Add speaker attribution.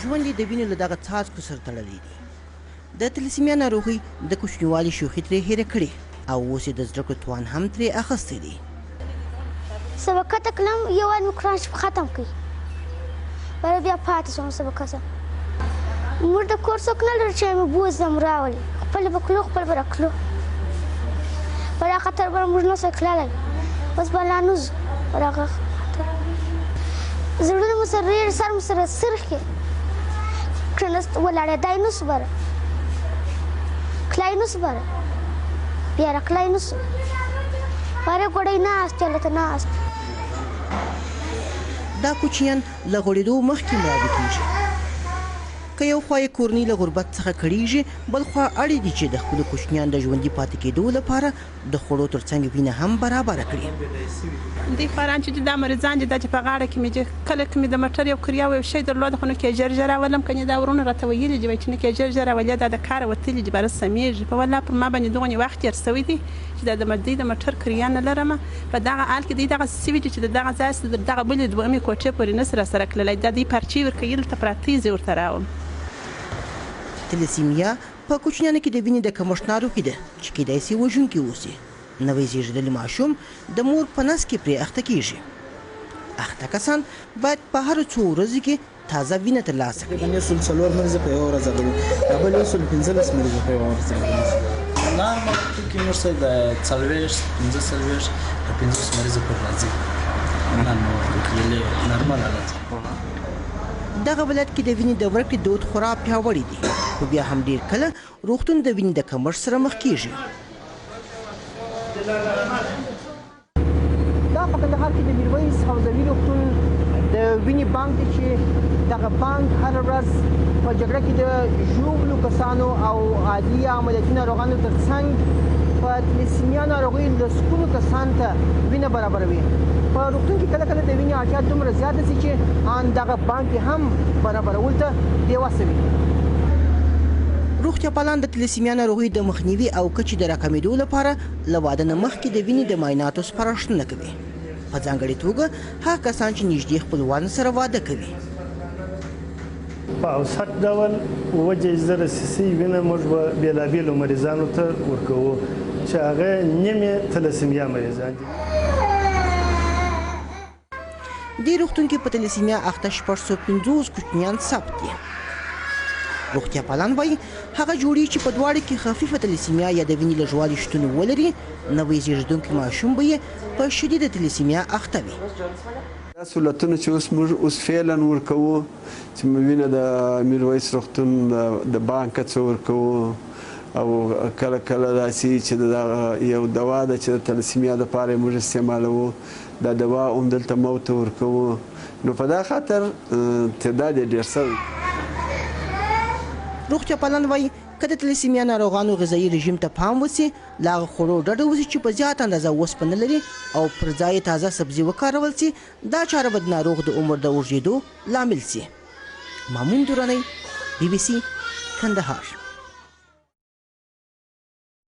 Speaker 1: ژوند یې د وینې له دغه څاڅکو سره تړلی دی. د تلسیمیا ناروغۍ د کوچنیوالي شوخي ترې هیره کړې او اوس یې د زده کړو توان هم ترې اخیستی دی.
Speaker 2: سبقه ته کلم یو وار مې قرآن شریف ختم کړي بیا بیا پاتې شوم سبقه ته. موږ د کور څوک نه لرو چې مې بوځم راولي، خپل به کلو خپل به راکلو. پر هغه خطر به موږ نسو تللی، اوس به لا نه ځو پر هغه خطر. زړونه مو سره ریړ، سر مو سره سرخې کېناست ولاړېدی نه سو بره، کلی نه سو بره، بیا راکلی نه سو. باره ګوډۍ ناست هلته ناست.
Speaker 1: دا کوچنیان له غوړېدو مخکې مړاوي کېږي. که یو خوا یې کورنۍ له غربت څخه کړېږي، بل خوا اړې دي چې د خپلو کوچنیانو د ژوندي پاتې کېدو لپاره د خوړو ترڅنګ وینه هم برابره کړي.
Speaker 3: دې خواران چې دا مریضان دي، دا چې په غاړه کې مې کله که مې د موټر یو کریا یو شی درلوده، خو نو کې ژر ژر راولم، کنې دا ورونه راته ویلي دي چې نه کې ژر ژر راولې دا د کاره وتلي دي باره سمیږي. په والله پر ما باندې دغونې وخت تېر سوی دی چې دا د موټر کریا نه لرمه. په دغه حال کې دی دغسې سوي دي چې د دغه ځای د دغه بلې دویمې کوټې پورې نه راسره کړلی. دا دوی پارچې ورکوي دلته پراته زه ورته راوړم. تلسیمیا په کوچنیانو کې د وینې د کمښت ناروغي ده چې کیدای شي وژونکې اوسي. نوی زیږېدلی ماشوم د مور په نس کې پرې اخته کېږي. اخته کسان باید په هرو څو ورځو کې تازه وینه ترلاسه کړي.
Speaker 4: یو سل 4 مریضه په یوه ورځ غواړي، بل یو سل 15 مریضه په یوه ورځ غواړي. نارمل کې موږ سره د 40 15 مریضه پر راځي. نارمل حالت.
Speaker 1: دغه ولایت کې د وینې د ورکړې دود خورا پیاوړی دی، خو بیا هم ډېر کله روغتون د وینې د کمښت سره مخ کېږي. دا په کندهار کې د میرویس حوزوي روغتون د وینې بانک دی چې دغه بانک هره ورځ په جګړه کې د ژوبلو کسانو او عادي عملیاتي ناروغانو ترڅنګ په تلسیمیا ناروغۍ لسګونو کسانو ته وینه برابروي. په روغتون کې کله کله د وینې اړتیا دومره زیاته شي چې ان دغه بانک هم برابرولو ته بې وسه وي. روغتیاپالان د تلسیمیا ناروغۍ د مخنیوي او کچې د راکمېدو لپاره له واده نه مخکې د وینې د معایناتو سپارښتنه کوي. په ځانګړې توګه هغه کسان چې نږدې خپلوانو سره واده کوي.
Speaker 5: په اوسط ډول 7,000 سیسي وینه موږ به بېلابېلو مریضانو ته ورکوو چې هغه نیمې تلسیمیا مریضان دي. دې روغتون کې په تلسیمیا اخته 650 کوچنیان ثبت دي. روغتیاپالان وایي هغه جوړې چې په دواړو کې خفیفه تلسیمیا یا د وینې لږوالي شتون ولري، نوی زیږېدونکی ماشوم به یې په شدیده تلسیمیا اخته وي.
Speaker 6: دا سهولتونه چې اوس فعلا ورکوو چې وینه د میرویس روغتون د بانک څخه ورکوو، او کله کله داسې چې یو دوا ده چې د تلسیمیا دپاره یې موږ استعمالوو، دا دوا همدلته مو ته ورکوو. نو په دا خاطر تعداد یې ډېر سوی. روغتیاپالان وایي که د تلسیمیا ناروغانو غذایي رژیم ته پام وسي، له هغه خوړو ډډه وسي چې په زیاته اندازه اوسپنه لري، او پر ځای یې تازه سبزي وکارول سي، دا چاره به د ناروغ د عمر د اوږدېدو لامل سي. مامون درانی، BBC کندهار.